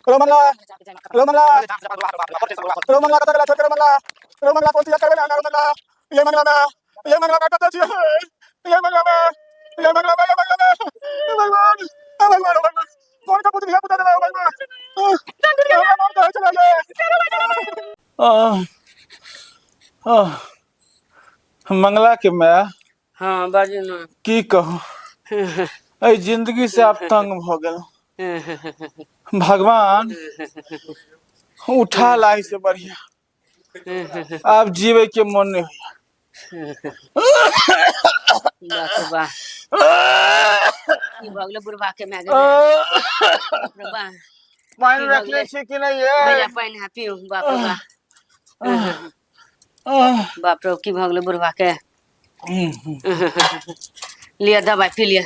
रोमनला रोमनला रोमनला कता गला छोटे रोमनला रोमनला कौन सी जगह गला रोमनला ये मंगला में ये मंगला में कता छी ये मंगला में ये मंगला में भगवान भगवान भगवान कौन का पुत्र है पुत्र दे भगवान भगवान कहां चला गया मंगला के मैं हाँ बाजू ना की कहूं ए जिंदगी से आप तंग भ गेल भगवान उठा लाई से बढ़िया आप जीवे के मन नहीं हुआ वाह भगले बुढ़वा के मैं पानी रख ले छी कि नहीं है भैया पानी है पीऊ बाप रे बाप रे की भगले बुढ़वा के लिया दवाई पी लिया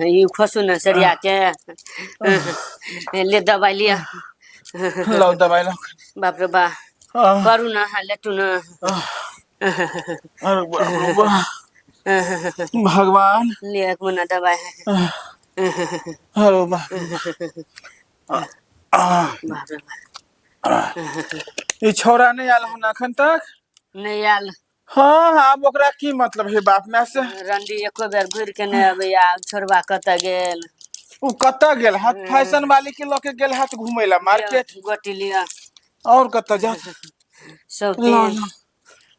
ये खसू न सरिया के ले दवाई लिया लो दवाई लो बाप रे बा करू ना लेटू ना भगवान ले एक मना दवाई अरे बा ये छोरा नहीं आल हन अखन तक नहीं आल हाँ आप ओकरा की मतलब है बाप में से रंडी एको बेर घुर के नहीं अबैया छोरबा कत गेल उ कत गेल हाथ फैशन वाली के लोके गेल हाथ घुमैला मार्केट गोटी लिया और कत जा सौतीन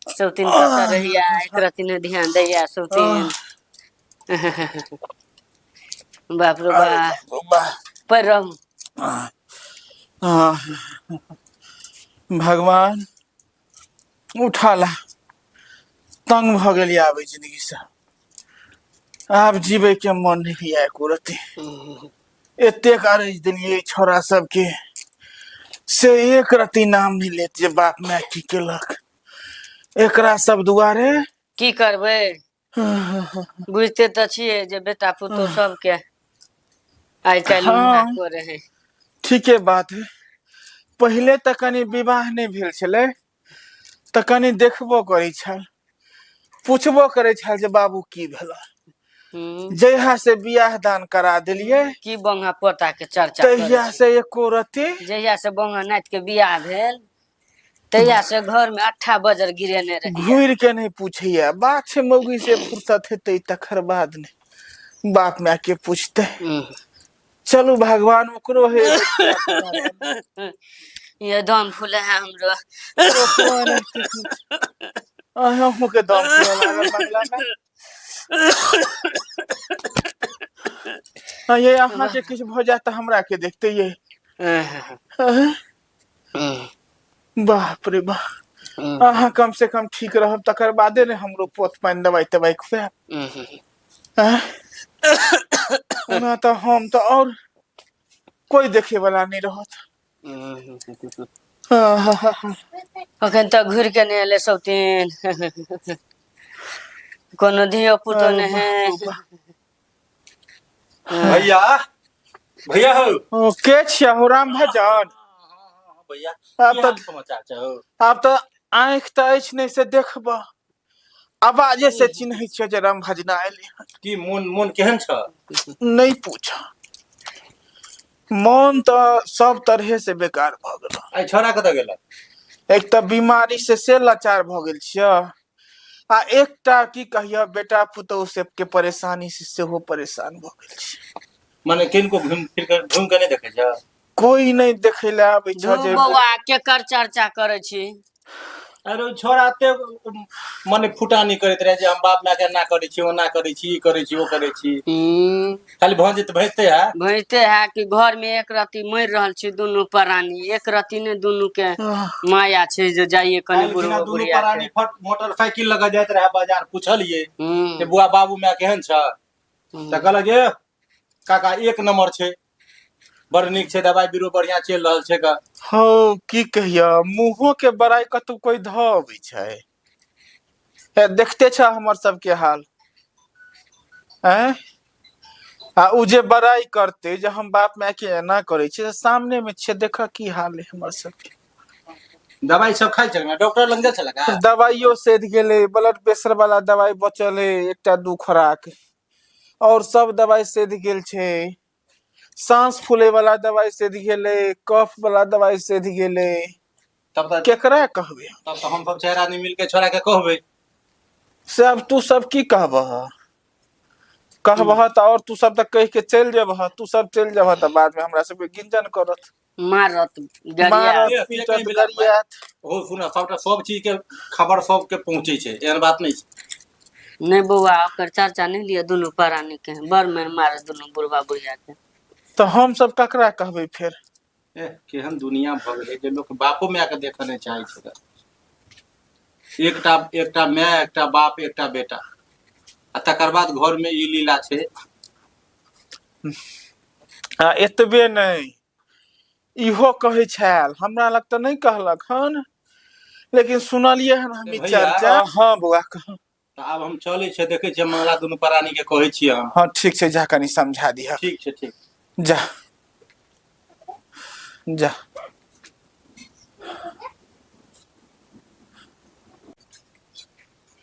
कत रहिया एक रति ने ध्यान दैया सौतीन बाप रे बा पर रहूं भगवान उठाला तंग भ गेल आबे जिंदगी से आप जीवे के मन नहीं आए कुरते एते कारज दिलिए छोरा सब के से एक रति नाम नहीं लेते बाप में की केलक एकरा सब दुआरे की करबे बुझते त छिए जे बेटा पुतो सब के आइ काल ना करे है ठीके बात है पहले त कनी विवाह नहीं भेल छले त कनी देखबो करै छल पूछबो करे छल जे बाबू की भेला जहिया से बियाह दान करा दिलिए की बंगा पोता के चर्चा तहिया से एको रति जहिया से बंगा नाच के बियाह भेल तहिया से घर में 8 बजर गिरेने रहे घूर के नहीं पूछिया बात से मौगी से फुर्सत हेते तखर बाद ने बाप में के पूछते चलू भगवान ओकरो है ये दम फूले है हमरो हम के दम फूले लागल मंगला में ये अहाँ के कुछ भ जात हमरा के देखते ये बाप रे बा अहाँ कम से कम ठीक रहब तकर बादे ने हमरो पोत पानी दवाई तवाई खुआब ना तो हम तो और कोई देखे वाला नहीं रहत अखन तक घुर के नहीं ले सौतीन कोनो धियो पुतो ने है भैया भैया हो के छिया हो राम भजन भैया आप तो समाचार छौ आप तो आंख त अछि नहीं से देखबा आवाजे से चिन्ह छ जे राम भजना आइले की मन केहन छ नहीं पूछा मन तो सब तरह से बेकार भ गेल आई छोरा कत गेल एक तो बीमारी से लाचार भ गेल छिय आ एकटा की कहिया बेटा पुतौ से के परेशानी से हो परेशान भ गेल छी माने किनको घूम के नहीं देखे छ कोई नहीं देखेला आबै छ जे बौआ के कर चर्चा करे छी अरे छोरा ते माने फुटानी करैत रहे जे हम बाप माय के ना करै छी ओ ना करै छी ई करै छी ओ करै छी खाली भंजित भजते है कि घर में एक रति मर रहल छी दुनु प्राणी एक रति ने दुनु के माया छे जे जाइए कने बुढ़वा दुनु प्राणी मोटरसाइकिल लगा जात रहे बाजार पूछलिए जे बुआ बाबू माय केहन छ त कहल जे काका एक नंबर छे बड़ निक छे दवाई बीरो बढ़िया चल रहल छे का हो की कहिया मुंहो के बड़ाई कतौ कोई धबै छै देखते छ हमर सब के हाल हैं आ उ जे बड़ाई करते जे हम बाप माय के एना करे छे सामने में छे देख की हाल है हमर सबके। दवाई सब खाइ छै ना डॉक्टर लग जा छला का दवाइयो सेध गेले ब्लड प्रेशर वाला दवाई बचल है एकटा 2 खुराक और सब दवाई सेध गेल छे। सांस फूले वाला दवाई सेध गेले कफ वाला दवाई सेध गेले तब तक केकरा कहबे तब तो हम सब 4 आदमी मिलके छोड़ा के कहबे सब तू सब की कहबह कहबह त और तू सब तक कह के चल जेबह तू सब चल जेबह त बाद में हमरा सब के गिंजन करत मारत गरिया मारत ये पीटत कहीं मिला गरियात। ओ सुना सबटा सब चीज के खबर सब के पहुंचे छै एहन बात नहीं छै। नहीं बउआ ओकर चर्चा नहीं लिया दोनों प्राणी के बड़ में मारे दोनों बुढ़वा बुढ़िया के। तो हम सब ककरा कहबे फिर केहन दुनिया भ गेलै जे लोक बापो माय के देखऽ नहि चाहै छै। एकटा माय एकटा बाप एकटा बेटा आ तकर बाद घर में ई लीला छै। आ एतबे नहीं इहो कहे छल हमरा लग त नहीं कहलक हन लेकिन सुनलिए हन हम ई भैया, चर्चा। हां बुआ कह तऽ आब हम चलै छै देखै छियै मंगला दुनू प्राणी के कहै छियै हम। हां ठीक छै जा कनी समझा दिया ठीक छै ठीक जा जा।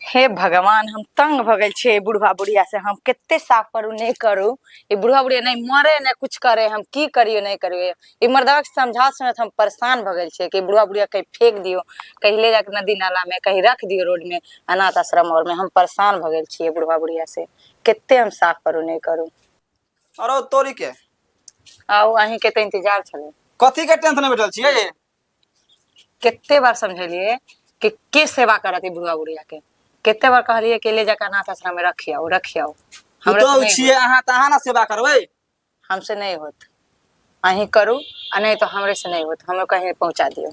हे भगवान हम तंग भ गेल छे बुढ़वा बुढ़िया से हम केते साफ करू नहीं करू ये बुढ़वा बुढ़िया नहीं मरे नहीं कुछ करे हम की करियो नहीं करियो ये मर्दवा के समझा सुनत हम परेशान भ गेल छे कि बुढ़वा बुढ़िया कहीं फेंक दियो कहीं ले जाके नदी नाला में कहीं रख दियो रोड में अनाथ आश्रम और में हम परेशान भ गेल छे बुढ़वा बुढ़िया से केते हम साफ करू नहीं करू। अरे तोरी के आओ अहीं के तो इंतजार छले कथी के टेंशन में बैठल छियै ये केते बार समझलिए कि के सेवा करत ई बुढ़वा बुढ़िया के केते बार कहलिए कि ले जाके अनाथ आश्रम में रखियाओ हमरे से तो नहीं छियै अहाँ त अहाँ ना सेवा करबै हमसे नहीं होत अहीं करू आ नहीं तो हमरे से नहीं होत हमें कहीं पहुंचा दियो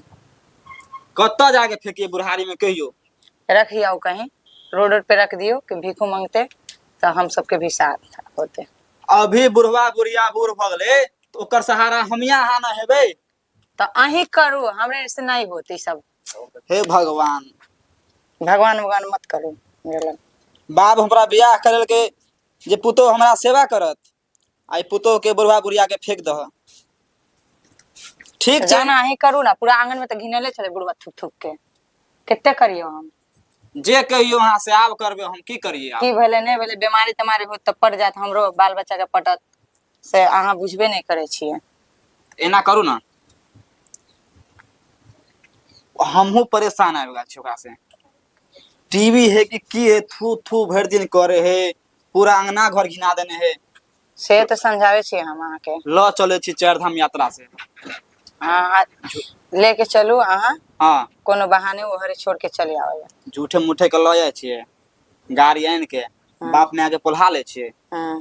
कत्ता जाके फेंकिए बुढ़ारी में कहियो रखियाओ कहीं रोड पे रख दियो कि भीखू मांगते तो हम सबके भी साथ होते। अभी बुढ़वा बुढ़िया बूढ़ भ गेलै तो ओकर सहारा हमिया अहाँ ना हेबै। तो अहीं करू हमरे से नहीं होत ई सब। हे भगवान भगवान भगवान मत करू मेरे लग। बाप हमरा बियाह करल के जे पुतो हमरा सेवा करत आई पुतो के बुढ़वा बुढ़िया के फेंक दह ठीक छै जाना अहीं करू ना पूरा आंगन में तो घिनेले चले बुढ़वा थुक थुक के केते करियो हम जे कहियो अहाँ से आब करबै हम की करिए आब की भेले नहीं भेले बीमारी तमारी होत तो पड़ जात हमरो बाल बच्चा के पटत से अहाँ बुझबे नहीं करे छिए। एना करू ना हमहू परेशान आबि गेल छी ओकरा से टीवी है कि की है थू थू भर दिन करे है पूरा अंगना घर घिना देने है। से तो समझावे छिए हम अहाँ के ल चले छी 4 धाम यात्रा से हाँ लेके चलू अहाँ हाँ कोनो बहाने ओहरे छोड़ के चले आवे। झूठे मूठे के ल जाए छिए गाड़ी आन के बाप माय के पोल्हा ले छिए हाँ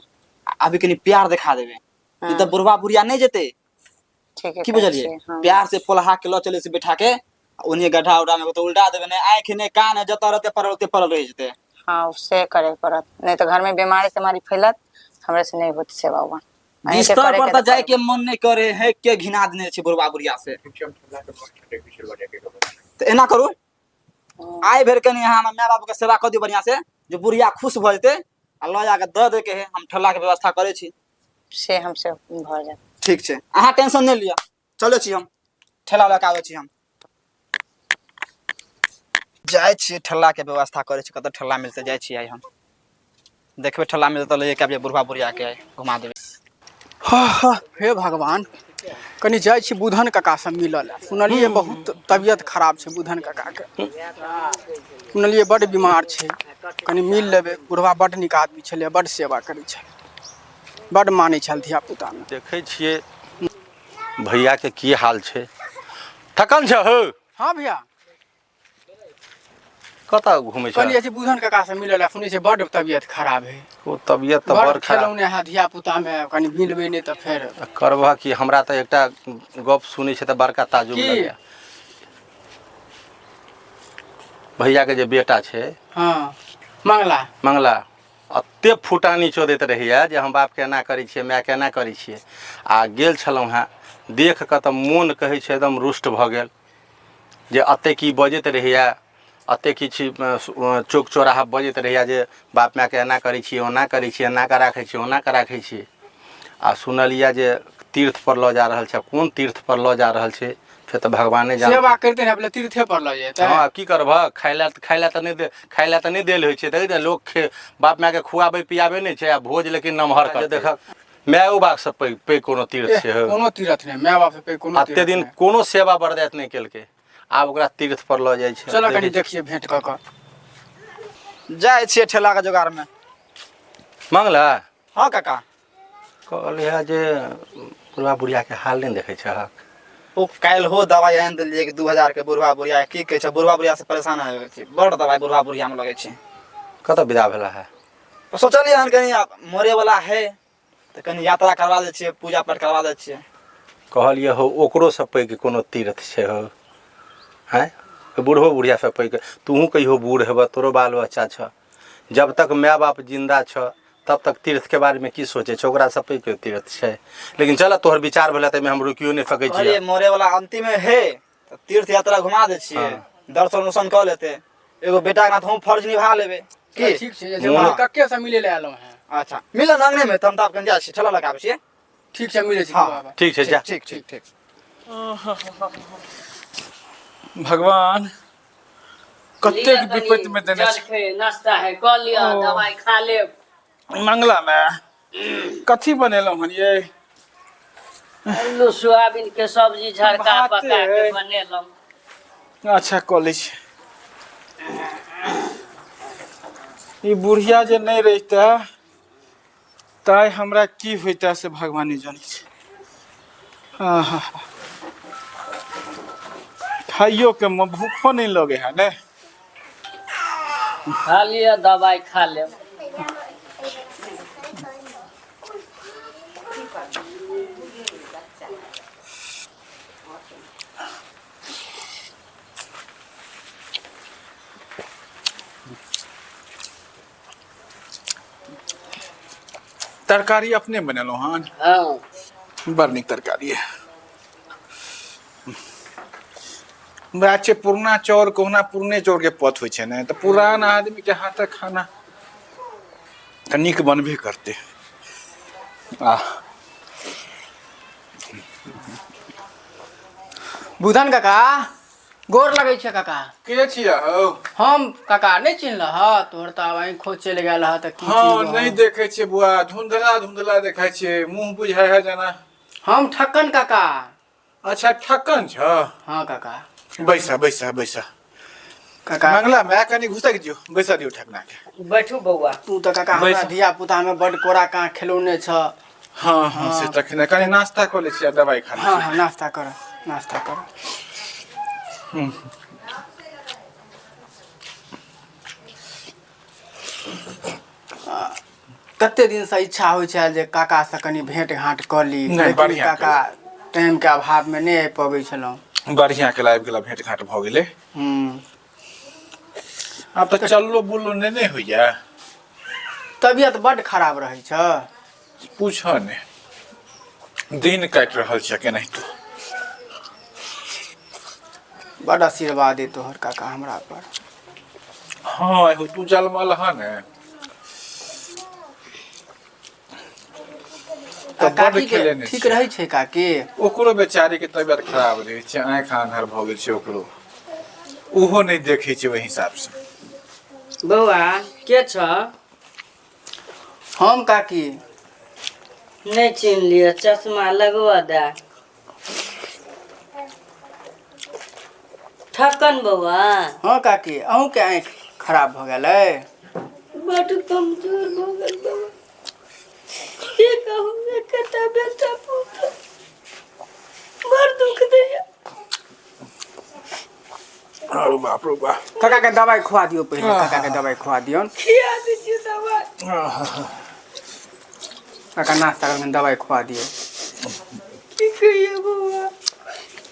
अभी कनी प्यार दिखा देबे ई त बुढ़वा बुढ़िया नहीं जेते ठीक है की बुझलिए प्यार से पोल्हा के ल चले से बैठा के ओने गड्ढा उड्ढा में तो उल्टा देबे ने आंख ने कान है जत रहते परलते रह जेते। हाँ उससे करे पड़त नहीं तो घर में बीमारी तुम्हारी फैलत हमरे से नहीं होत सेवा हुआ बिस्तर पर त जाए के मन नहीं करे है के घिना देने छी बुढ़वा बुढ़िया से तो एना करू आइ भर कनी अहाँ माय बाप के सेवा कर दियो बढ़िया से जो बुढ़िया खुश भ जेते आ ल जाके द दे के है हम ठल्ला के व्यवस्था करे छी से हमसे भ जात। ठीक छै अहाँ टेंशन नहीं लिया चले छी हम ठेला लगा आवे छी हम जाए छी ठल्ला के व्यवस्था करे छी कत ठल्ला मिलते जाए छी आई हम देखबे ठल्ला मिलते ले के बुढ़वा बुढ़िया के घुमा देबे। हे भगवान कनी जाय छी बुधन काका से मिलल सुनलिए बहुत तबियत खराब छै बुधन काका के सुनलिए बड़ बीमार छै कनी मिल लेबे बुढ़वा बड़ निक आदमी छले बड़ सेवा करै छै बड़ मानै छल धिया पुता में देखै छियै भैया के की हाल छै थकल छ हो। हाँ भैया कतऽ घुमै छ कहलिए छी बुधन काका से मिलल सुनै छै बड़ तबियत खराब है ओ तबियत तऽ बड़ बड़ खराब खेलौने है धिया पुता में कनी मिलबे नहीं तो फिर करबह कि हमरा तऽ एकटा गप सुनै छै तऽ बड़का ताजुब की? लगैया भैया के जे बेटा छै हाँ मंगला एते फुटानी चोदैत रहैया जे हम बाप के एना करै छियै माय के एना करै छियै आ गेल छलहुँ हेँ देख कऽ तऽ मोन कहै छै एकदम रुष्ट भऽ गेल जे एते की बजैत रहैया एते किछु चौक चौराहा बजैत रहैया जे बाप माय के एना करै छियै ओना करै छियै एना कऽ राखै छियै ओना कऽ राखै छियै आ सुनलिया जे तीर्थ पर लऽ जा रहल छै, कोन तीर्थ पर लऽ जा रहल छै फिर तऽ भगवाने जान। सेवा करते हैं अपने तीर्थे पर लऽ जेतै। हाँ की करबह, खाय लए तऽ नहीं देल होइ छै। देखै लोग बाप माय के खुआबै पियाबै नहीं छै, आ भोज लेकिन नमहर कर देख मायो बाप से पैघ कोनो तीर्थ छै हो। कोनो तीर्थ नहीं, माय बाप से पैघ कोनो अते तीर्थ दिन नहीं। कोनो सेवा बरदाइत नहीं केलकै, आब ओकरा तीर्थ पर लऽ जाइ छै। चलो कनी देखिए भेंट कऽ कऽ। जाए छियै ठेला के जोगाड़ में। मंगला हाँ काका। कहलिया जे बुढ़वा बुढ़िया के हाल नहीं देखै छहक। ओ काल्हि हो दवाई आनि देलियै कि 2000 के बुढ़वा बुढ़िया की कहै छै, बुढ़वा बुढ़िया से परेशान हो गेल छी, बड़ दवाई बुढ़वा बुढ़िया में लगे छै। कतऽ विदा भेला है? सोचलियै हन कनी मरे वाला है तो कनी यात्रा करवा दै छियै, पूजा पाठ करवा दै छियै। कहलिए हो ओकरो से पैघ कोनो तीर्थ छै हो, हैं बूढ़ो बुढ़िया से पैघ। तूहू कहियो बूढ़ हेबह, तोरो बाल बच्चा छ, जब तक माय बाप जिंदा छ तब तक तीर्थ के बारे में की सोचे छ, ओकरा से पैघ तीर्थ छै। लेकिन चल तोहर विचार भेला त हम रुकियो नहीं सकै छी। कहलियै मरे वाला अंतिम है तो तीर्थ यात्रा घुमा दे छियै, दर्शन उर्शन कर लेते, एगो बेटा के नाथ हम फर्ज निभा लेबे की। ठीक छै, जे हम कक्के से मिले ले आलो हैं। अच्छा मिलन अंगने में तम ताप कन जा छी, ठेला लगाबै छियै। ठीक छै मिले छी हाँ। बाबा। ठीक छै जा। ठीक ठीक ठीक। भगवान कतेक विपत्ति में देने छै। जलखै नाश्ता है कऽ लिअ, दवाई खा लेब। मंगला में कथी बनेलहुँ हन ये? आलू सोयाबीन के सब्जी झड़का भाते पका के है। बनेलहुँ। अच्छा कऽ लै छी। ई बुढ़िया जे नहीं रहिता ताय हमरा की होइता से भगवाने जानै छै। आहा खाइयो के भूखो नहीं लगे है ने। खा लिअ दवाई खा लेब। तरकारी अपने बनेलहुँ हन? हाँ बड़ नीक तरकारी है। वएह छै पुरना चाउर, कहुना पुरने चाउर के पथ होइ छै ने, तऽ पुरान आदमी के हाथक खाना तऽ नीक बनबे करते। बुधन काका गोर लगै छै काका। के छिया हो? हम काका नहीं चिन्हलह, तोहर तऽ आब आँखो चलि गेल ह तऽ की हाँ चिन्हबह? नहीं देखे छियै बुआ, धुंधला धुंधला देखाय छियै, मुंह बुझाय है जेना। हम ठक्कन काका। अच्छा ठक्कन छ? हाँ काका। बैसा बैसा बैसा। काका मंगला मैं कनी घुसक दियो, बैसा दियो ठकना के। बैठू बौआ। तू तो काका हमरा बैस। धिया पुता में बड़ कोरा कहाँ खिलौने छ। हाँ हाँ से तखने कनी नाश्ता कऽ लै छियै, दवाई खा लै हाँ छियै। हाँ नाश्ता कर नाश्ता कर। कते दिन से इच्छा होइ छै जे काका से कनी भेंट घाट कर ली, नहीं, लेकिन बढ़िया काका टाइम के अभाव में नहीं आबि पबै छलहुँ। बढ़िया के लाइव गेला, भेंट घाट भऽ गेलै। आब तऽ चललो बुललो नहि होइया। तबियत बड खराब रहै छ। पूछ ने, दिन काटि रहल छै केनाहितो। बड आशीर्वाद है तोहर काका हमरा पर। हाँ एगो तू जलमल है ने आ तऽ बड काकी के खेलेने ठीक छै। रहै छै काकी? ओकरो बेचारी के तबियत खराब रहै छै, आँखि आन्हर भऽ गेल छै ओकरो, ओहो नहीं देखै छै ओहि हिसाब से। बौआ के छ? हम काकी। नहीं चिन्ह लिया, चश्मा लगवा दे। ठक्कन बौआ हाँ काकी, अहूँ के आँखि खराब भऽ गेलै? बड कमजोर भऽ गेल बौआ। की कहूँ एकटा बेटा पुत बड़ दुख दैया। अरे बाप रे बाप। काका के दवाई खुआ दियो पहले, काका के दवाई खुआ दियो। खिया दीजिए दवाई। काका नाश्ता करके दवाई खुआ दियो। की कहिए बौआ,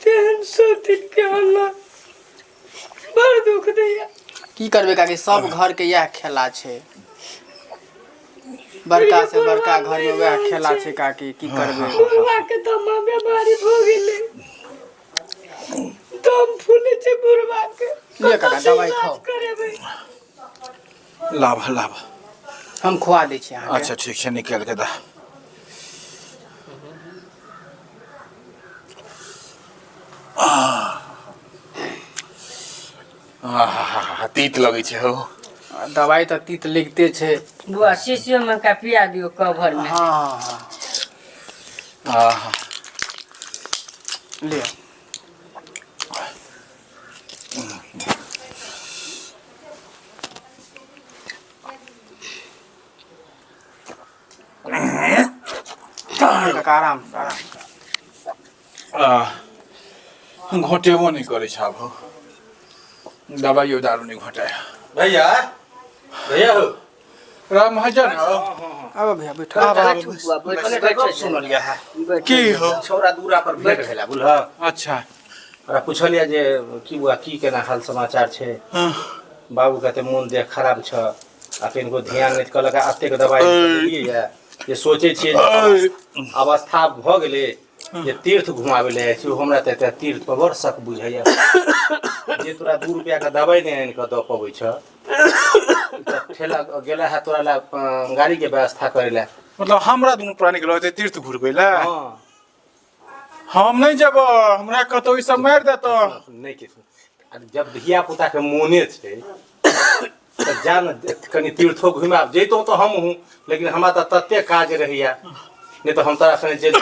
तेहन सोतिन के अल्लाह बड़ दुख दैया। की करबे काकी, सब घर के यह खेला छै, बड़का से बड़का घर में वह खेला छै काकी, की करबे। बुढ़वा के दमा बीमारी भ गेलै, दम फूले छै बुढ़वा के। ले काका दवाई खाओ। करेबै लाभ लाभ। हम खुआ दै छी अहाँके। अच्छा ठीक छै, निकाल के दा। तीत लगै छै हो। दवाई तो तीत लिखते छे। बुआ शीशियो में का पिया दियो कवर में। हाँ आहा ले काका आराम घोटेबो नहीं करे छाब हो। दवाइयो दारू नहीं घोटाया। भैया भैया हो राम महाजन हो। अब भैया बैठो। बैठो बुआ बैठो सुनलिया है की हो? छौरा दूरा पर भेट भेला बुझल। अच्छा ओकरा पुछलिया जे की बुआ की केना हाल समाचार छै। हाँ। बाबू कहते मोन देह खराब छ आ किनको ध्यान नहीं कहलक अतेक दवाई दिए या जे सोचे छियै अवस्था भ गेलै जे तीर्थ घुमावे ले जाइ छी हमरा त एते तीर्थ पर बड़ शक बुझाइया जे तोरा 2 रुपया के दवाई नहीं आनि के द पबै छ ठेला गेला है तोरा ला गाड़ी के व्यवस्था करे ला। मतलब हमरा दुनू प्राणी के रहते तीर्थ घुरबै ला। हां हम नहीं जब हमरा कतौ ई सब मार देतो। नहीं के जब धिया पुता के मोने छै त जान कनी तीर्थो घुमाब जैतो तो हम हूं लेकिन हमरा त तत्ते काज रहिया नहीं तो हम तोरा संगे जेल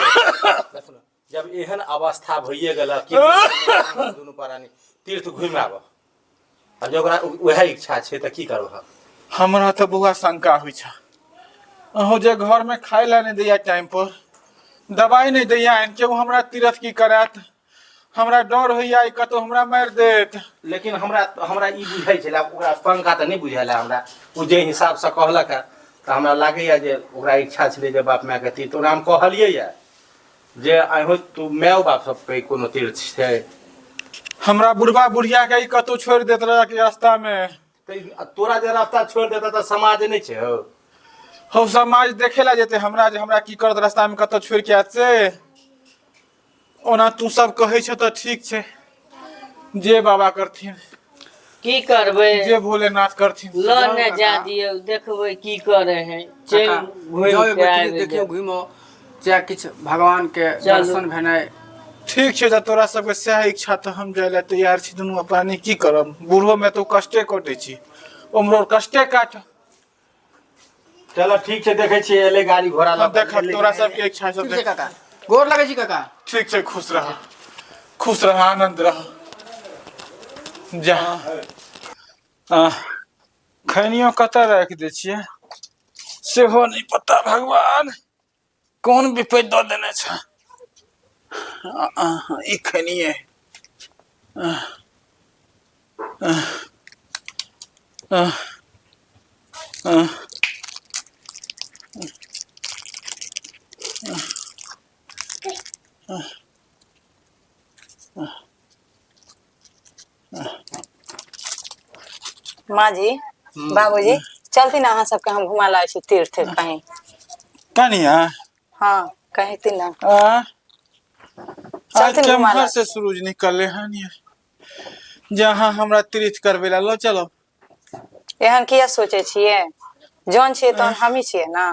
जब एहन अवस्था भइए गेल कि दुनू प्राणी तीर्थ घुमाब आ जो ओकरा वह इच्छा छै त की करब। हमरा तो बुआ शंका होइ छ। अहो जे घर में खाए ला नहीं दैया टाइम पर दवाई नहीं दैया केहू हमरा तीर्थ की करत हमरा डर होइया ई कतौ हमरा मार देत। लेकिन हमरा ई बुझाइ छला ओकरा शंका त नहीं बुझाइला हमरा उ जे हिसाब से कहलक त हमरा लागैया जे ओकरा इच्छा छलै जे बाप माय के तीर्थ ओकरा हम कहलियै या जे आइहो तू माय बाप सब पे कोनो तीर्थ छै। हमरा बुढ़वा बुढ़िया के ई कतौ छोड़ देत रहा के रास्ता में। तोरा जे रास्ता छोड़ देता त समाज नहीं छै हो। हो समाज देखे ला जेते हमरा जे हमरा की करत रास्ता में कतौ छोड़ के आत से। ओना तू सब कहै छ त ठीक छै जे बाबा करथिन की करबै जे भोलेनाथ करथिन। ल ने जा दियो देखबै की करे है चल घुम के आबे देखियो घुमो चाहे किछ भगवान के दर्शन भेनाइ। ठीक छै त तोरा सबके सह इच्छा त हम जाय ला तैयार छी दुनू प्राणी की करब बूढ़ो में तो कष्टे कटै छी उम्रो कष्टे काट। चलो ठीक छै देखै छी एले गाड़ी घोड़ा हम देख तोरा सबके इच्छा सब ठीक छै देख। काका गोर लगे छी काका। ठीक छै खुश रह आनंद रह जा। खैनियो कतऽ राखि दै छियै सेहो नहीं पता भगवान कौन विपद दऽ देने छ। ई खैनिए माँ जी बाबूजी चलती ना अहाँ सबके हम घुमा लाए छी तीर्थ कहीं। कनिया हाँ कहीं ती ना आज चलती के घुमा घर ला। से सूरज निकले हन जहाँ हमरा तीर्थ करबे ला लो चलो। एहन किया सोचे छियै जौन छियै तौन हम ही छियै ना।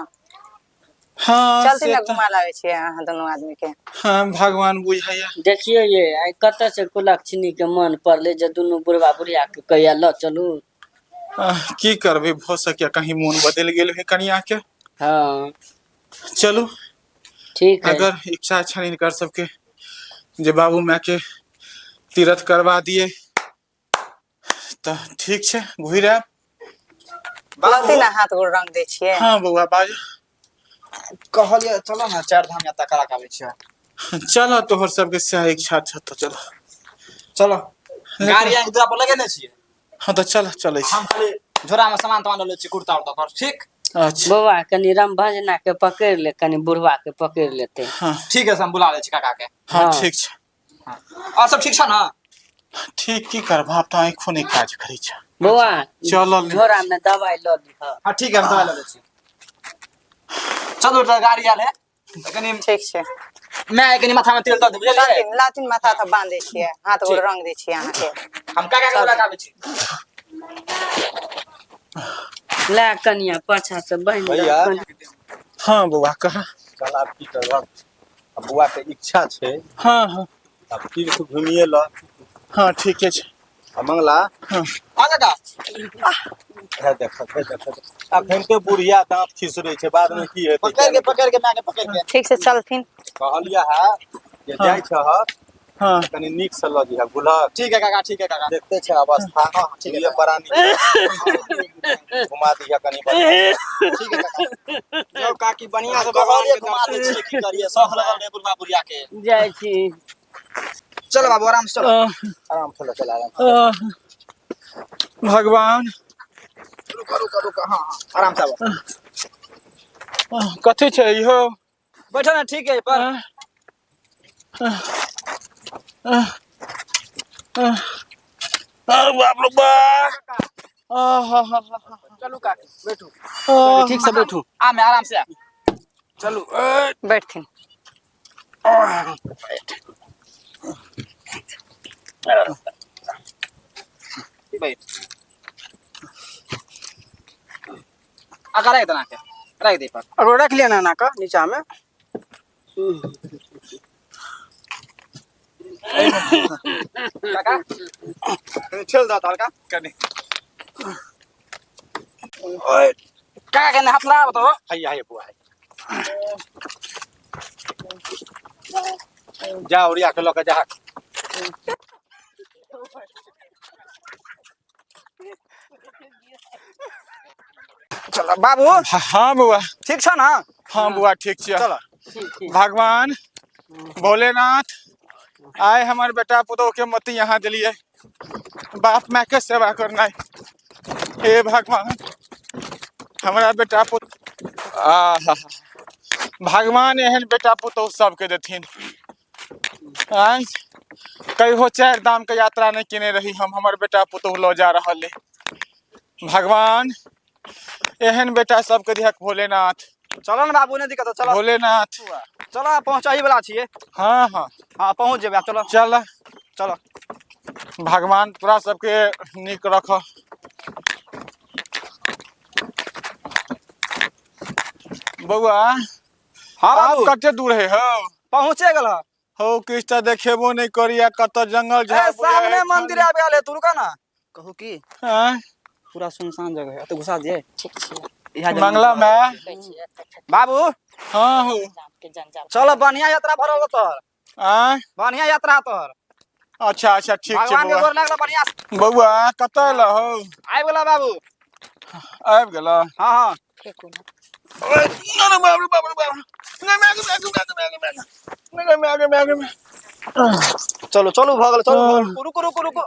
हाँ चलती से ना त- घुमा लागे छियै अहाँ दोनों आदमी के। हाँ भगवान बुझाइया। देखियो ये आई कत से कुलक्षणी के मन पड़ले जे दुनू बुढ़वा बुढ़िया के कहिया ल चलू। की करबे भ सके कहीं मोन बदल गेल है कनिया के। हाँ चलू ठीक है अगर इच्छा छनी कर सबके जे बाबू माय के तीर्थ करवा दिए तो ठीक छै घुर आब। चलती ना हाथ गोड़ रंग दे छियै। हाँ बउआ बाज कहलिए चलो ना 4 धाम यात्रा करा के आबै छियै। चलो तोहर सबके सह इच्छा छ तो चलो। चलो गाड़ी यहाँ दूरा पर लगेने छियै। हाँ तो चल चले छी। हम खाली झोरा में सामान तमान ले छी कुर्ता उर्ता पर ठीक। अच्छा बउआ कनी राम भजना के पकड़ ले कनी बुढ़वा के पकड़ लेते। हाँ ठीक है हम बुला ले छी काका के। हाँ हाँ। ठीक छै। और सब ठीक छ ना। ठीक की करब आप तो आँखों नहीं काज करै छ। बउआ चलल झोरा में दवाई ल दी। हां ठीक है हम दवा ले छी। चलो तो गाड़ी आले कनी ठीक छै मैं कनी माथा में तेल द दे बुझलिए। लातिन लातिन माथा त बांधे छियै हाथ गोड़ रंग दे छियै अहाँ के। हम काका के बुला के आबै छी। ले कनिया पाछा से बहन भैया। हाँ बउआ कहा। चल आप की करब अब बुआ के इच्छा छै हाँ हाँ अब तीर्थ घुमिए ल। हाँ ठीके छै मंगला हाँ। हाँ काका है देख अखन के बुढ़िया दांत खिसरे छै बाद में की हेतै पकड़ के मांगे पकड़ के ठीक से चलथिन। कहलिया है जे जाय छ हाँ कनी नीक से लगी है बुलक ठीक है काका ठीक है काका देखते छै अवस्था हाँ, ठीक है। ये बरानी घुमा दिया कनी बढ़िया ठीक है काका जाओ काकी बढ़िया से भगवान भगवान के घुमा दे दर्शन छी की करिए शौक लगल रे बुढ़वा बुढ़िया के जाइ छी। चलो बाबू आराम से चलो आराम से चल आराम से भगवान रुको हाँ आराम से आबो कथी छै इहो बैठो ना ठीक है पर बाप रे बाप चलू काकी बैठू ठीक ठीक से बैठू आ मैं आराम से आ चलू बैठथिन। बैठ आका रख देना के रख दे पर अगर रख लिया ना का नीचा में काका चल दा हल्का कनी काका के हाथ लगा तो हैया है बुआ जा उड़िया के लके जा चलो बाबू हाँ बुआ ठीक छ ना हाँ बुआ ठीक छियै चलो भगवान भोलेनाथ आए हमारे बेटा पुतोह के मत यहाँ दिलिए बाप माय के सेवा करना हे भगवान हमारा बेटा पुत भगवान एहन बेटा पुतोह सबके देथिन आय कहियो 4 दाम के यात्रा नहीं केने रही हम हमार बेटा पुतोह लो जा रहल है भगवान एहन बेटा सबके दिहक भोलेनाथ चलो ना बाबू ने दिक्कत चलो भोलेनाथ चलो पहुंचाई वाला छिए हाँ हाँ हां पहुंच जेबे चलो चल चलो भगवान तोरा सबके नीक रख बउआ हां आप बाबू कते दूर है हो पहुंचे गेल हो किछ त देखेबो नहीं करिया कत जंगल ए झाड़ सामने मंदिर आ गेल है तू रुका ना कहू की हैं? पूरा सुनसान जगह है तो घुसा दिए ठीक छी। इहा जगह मंगला में कहै छी एतऽ बाबू हाँ हो के जंजाल। चलो बढ़िया यात्रा भरल तोर आय बढ़िया यात्रा तोर अच्छा अच्छा ठीक छै भगवान के बउआ गोर लागला बढ़िया से बउआ कत ल हो आइ गेला बाबू आबि गेल हां हां फेकू ना। अरे बाप रे बाप रे बाप नहीं चलो चलो भ गेल चलो रुको रुको रुको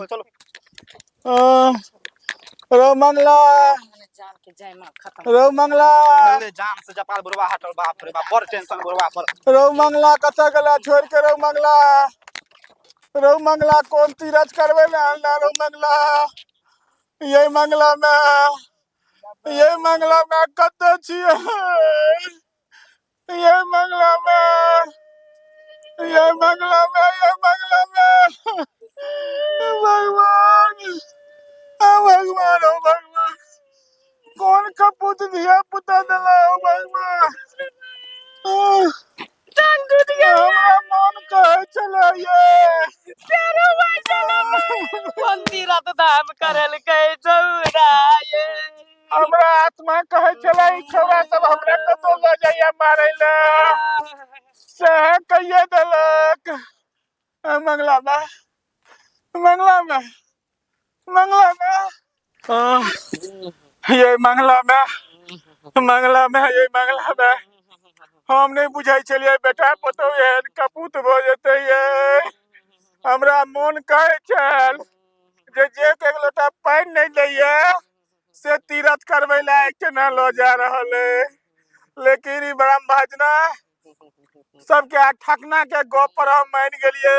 चलो रो मंगला मने जान के जय मां खत्म। रो मंगला अरे जान से जपाल बुरवा हटल बाप रे बाप बड़ टेंशन बुरवा पर रो मंगला कत गला छोड़ के रो मंगला कौन तीरथ करवे में आना रो मंगला ये मंगला में कत छिए ये मंगला में भगवान भगवान ओ भगवान कौन कपूत दिया पुता दिला ओ भगवान हमरा मन कहे चलो ये मंदिरत धाम करल कहे चौरा ये हमरा आत्मा कहे चला ई छौरा सब हमरा कतो ल जाइया मारै ला से कहिए देलक मंगला में ये मंगला में हम नहीं बुझाई चलिए बेटा पतो एहन कपूत भ जेते ये हमरा मन कहे चल जे एक लोटा पानी नहीं लइया से तीरथ करवे ला केना लो जा रहल है लेकिन ई बड़ा भाजना सबके ठकना के गप पर हम मान गेलिए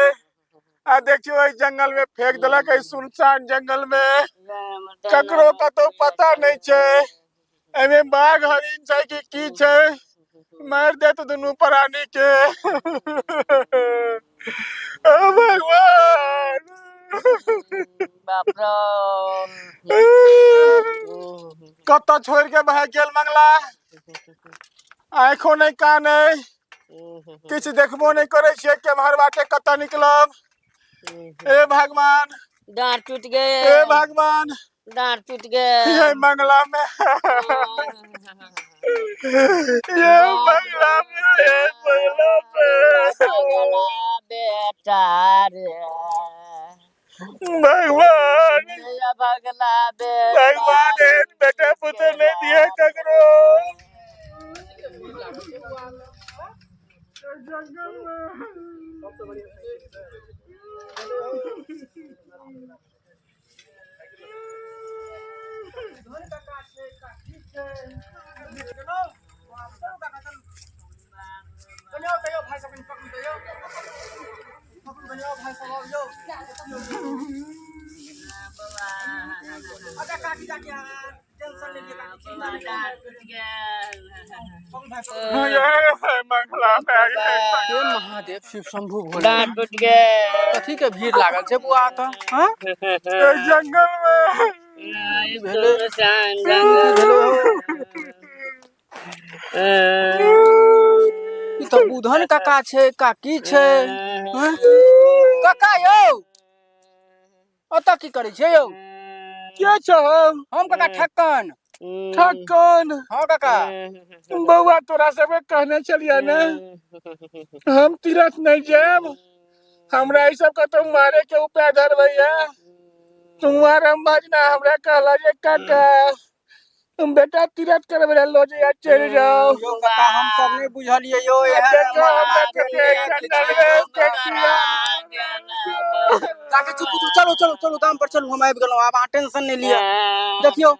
आ देखियो ई जंगल में फेंक देलक ई सुनसान जंगल में ककरो कतो पता नहीं छे एमे बाघ हरिन छै कि की छै मार दे तो दुनू प्राणी के ओ भगवान बाप रे कत छोड़ के भाग गेल मंगला आँखों नहीं कान है किछ देखबो नहीं करे छे केम्हर बाटे कत निकलब। ए भगवान, डांट टूट ए गए, भगवान, डांट टूट ये गए। मंगला में ये मंगला में, ये मंगला भगला में बेटा रे, भगवान, ये भगला बेटा भगवान रे। बेटा पुत्र ने दिया ककरो। जंगल में मंगला में हे महादेव शिव शंभु भोले। डांट टूट गए। कथी के भीड़ लागल छै बुआ त? हां जंगल में भेले सुनसान की भेलो हो? ई त बुधन काका छै, काकी छै। हैं? काका यौ ओतऽ की करै छै यौ? क्या छो हम काका ठक्कन। ठक्कन? हाँ काका। बउआ तोरा सबके कहने चलिए ना हम तीरथ नहीं जाब, हमरा ई सब कतो मारे के उपाय धरबैया। तुम्हारा मजना हमरा कहला जे काका तुम बेटा तीरथ करबे ला लो जे चल जाओ। यो काका हम सब नहीं बुझलिए यो देखो हमरा के कंडल में देखिया। काका चुप चुप चलो चलो चलो दाम पर चलो हम आबि गेलौं। आब अहाँ टेंशन नहीं लिया। देखियो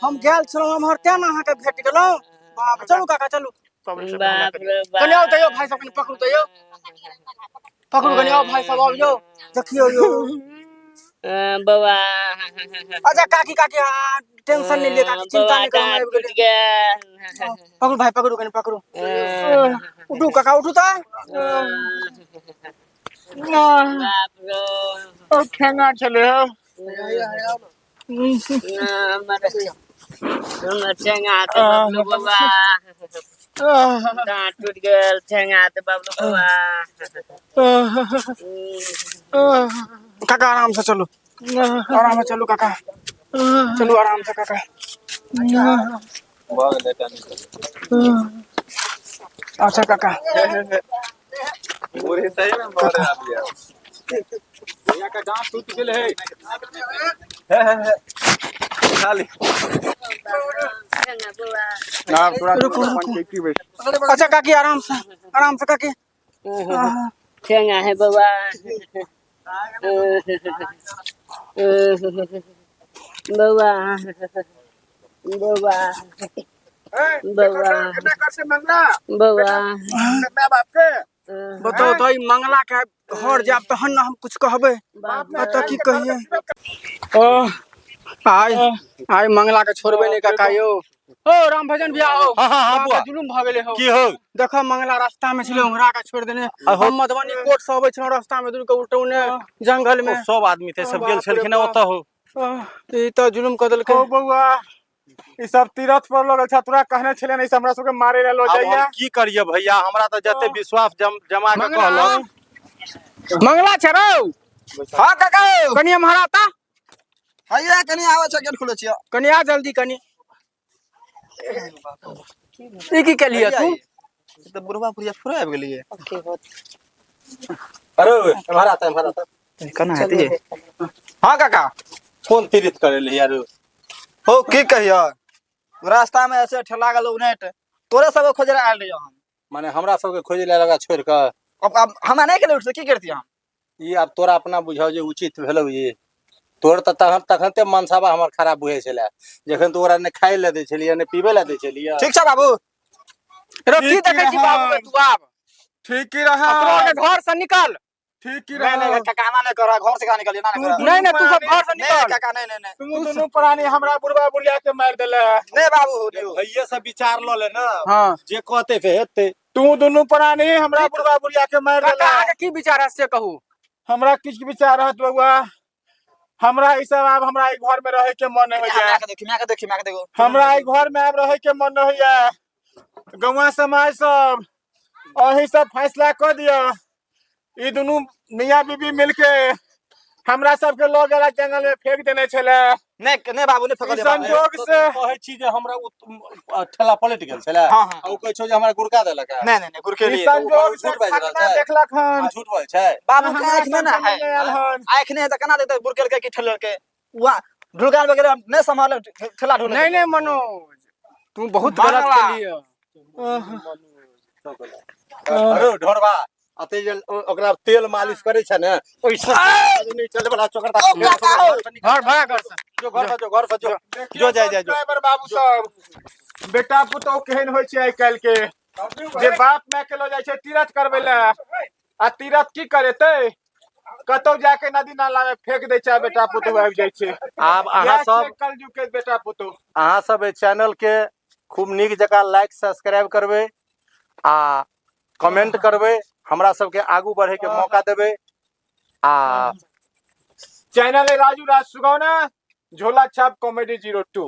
हम गेल छलौं हमर तें ना अहाँ के भेट गेलौं। बाप चलू काका चलू। बाप रे बाप। कने आओ त यो भाई सब कने पकड़ू त यो। पकड़ू कने आओ भाई सब आओ यो। देखियो यो। बउआ अच्छा काकी काकी हाँ टेंशन नहीं लिया काकी चिंता नहीं करो हम आबि टूट गेलिए। गया। पकड़ू भाई पकड़ू कने पकड़ू। उठू काका उठू त। बाप रे। और ठेंगा चले हो हमर ठेंगा त बबलू बउआ। डांट टूट गेल ठेंगा त बबलू बउआ। काका आराम से चलो। आराम से चलो काका। चलो आराम से काका। अच्छा काका। मोरे सही में मारे आ गया भैया का दांत टूट गेल है खाली ठेंगा बउआ। आप थोड़ा रुको, रुको। अच्छा काकी आराम से काकी। ठेंगा है बउआ। बउआ बउआ बउआ कैसे मंगला बउआ। मैं बाप के बताओ तो ई मंगला के घर जाब तहन ना हम कुछ कहबे। बता की कहिए। आय मंगला के छोड़बे नहीं काका यो। ओ राम भजन भैया हो। हां बुआ जुलुम भ गेले हो। की हो देखो मंगला रास्ता में छले उहरा के छोड़ देने। हम मधुबनी कोर्ट से आबै छौ रास्ता में दूर के उठौने जंगल में। सब आदमी थे सब गेल छलखिन ओत हो ई तो जुलुम क देलकै। ओ बउआ ई सब तीरथ पर लगल छ तोरा कहने छले नहीं हमरा सब के मारे ला लो अब जाइया। हम की करिए भैया हमरा तो जते विश्वास जमा के कहलक मंगला छ रौ। हाँ काका कनिया महारा ता हैया कनी आवे छ गेट खुले छियो। कनिया जल्दी कनी। ई की के लिए तू? तो बुढ़वा पुरिया फुरा आबि गेलिए। अरे हमारा था कना हेती। हां काका फोन तीरथ करे ले यार हो की कहियो रास्ता में ऐसे ठेला गेल उनेट तोरे सब खोजरा आल रहियो हम। माने हमरा सब के खोजे ले लगा छोड़ के अब हमरा नहीं के उठ की करती हम। ई अब तोरा अपना बुझाओ जे उचित भेलौ ये तोर त तखनते मनसाबा हमर खराब बुझे छले जखन तोरा ने खाइ ले दे छलिए ने पीबे ले दे छलिए। ठीक छ बाबू। रो की देखै छी बाबू तू आब? ठीक ही रहा अपने घर से निकल। ठीक ही नहीं रहा नहीं काका ना नहीं करा घर से का निकलिए ना नहीं नहीं नहीं तू सब घर से नहीं निकल। काका नहीं नहीं नहीं तुम दोनों प्राणी हमरा बुढ़वा बुढ़िया के मार देले। नहीं बाबू भैया से विचार ल ले ना हां जे कहते फे हेते। तू दोनों प्राणी हमरा बुढ़वा बुढ़िया के मार काका देले। आगे की विचार है से कहू। हमरा किछ विचार रहत बउआ हमरा ई सब अब हमरा ई घर में रहे के मन नहीं होइया। मैं के देखो हमरा ई घर में अब रहे के मन नहीं होइया। गौवा समाज सब अही सब फैसला कर दिया। ई दोनों मियाँ बीबी मिलके हमरा सबके लोग एला जंगल में फेंक देने छले। नहीं बाबू ने ई फकल संजोग से कहै छी जे हमरा ठेला पलट गेल छले हाँ, हाँ। आ उ कहै छौ जे हमरा गुड़का देलक है। नहीं गुरके ई लिए संजोग से झूठ बाजि रहल खतना छै। देखलक हन। झूठ बोल छै। बाबू के हमरा आँख में ना सबके है नहीं आयल हन। आँख नहीं है तो कना देते गुरके के कि ठेलर के वहाँ ढुलगान वगैरह नहीं संभाल ठेला ढुल नहीं मनोज तू बहुत भागला। गलत केलिए। अरे ढोरबा अते जे ओकरा तेल मालिश करे छै ने ओइसे नहीं चले वाला चोकरता। घर भाग घर से। जो घर से जो जाय जो। ड्राइवर बाबू सब बेटा पुतौह केहन होइ छै आइ काल्हि के जे बाप माय के लो जाइ छै तीरथ करबै ले आ तीरथ की करेतै कतौ जाके नदी नाला में फेंक दै छै बेटा पुतौह आबि जाइ छै। आब अहाँ इएह सब छै कलयुग के बेटा पुतौह। अहाँ सब चैनल के खूब नीक जकाँ लाइक सब्सक्राइब करबै आ कमेंट करबै हमरा सबके आगू बढ़े के मौका देबै आ चैनल है राजू राज सुगौना झोला छाप कॉमेडी 02।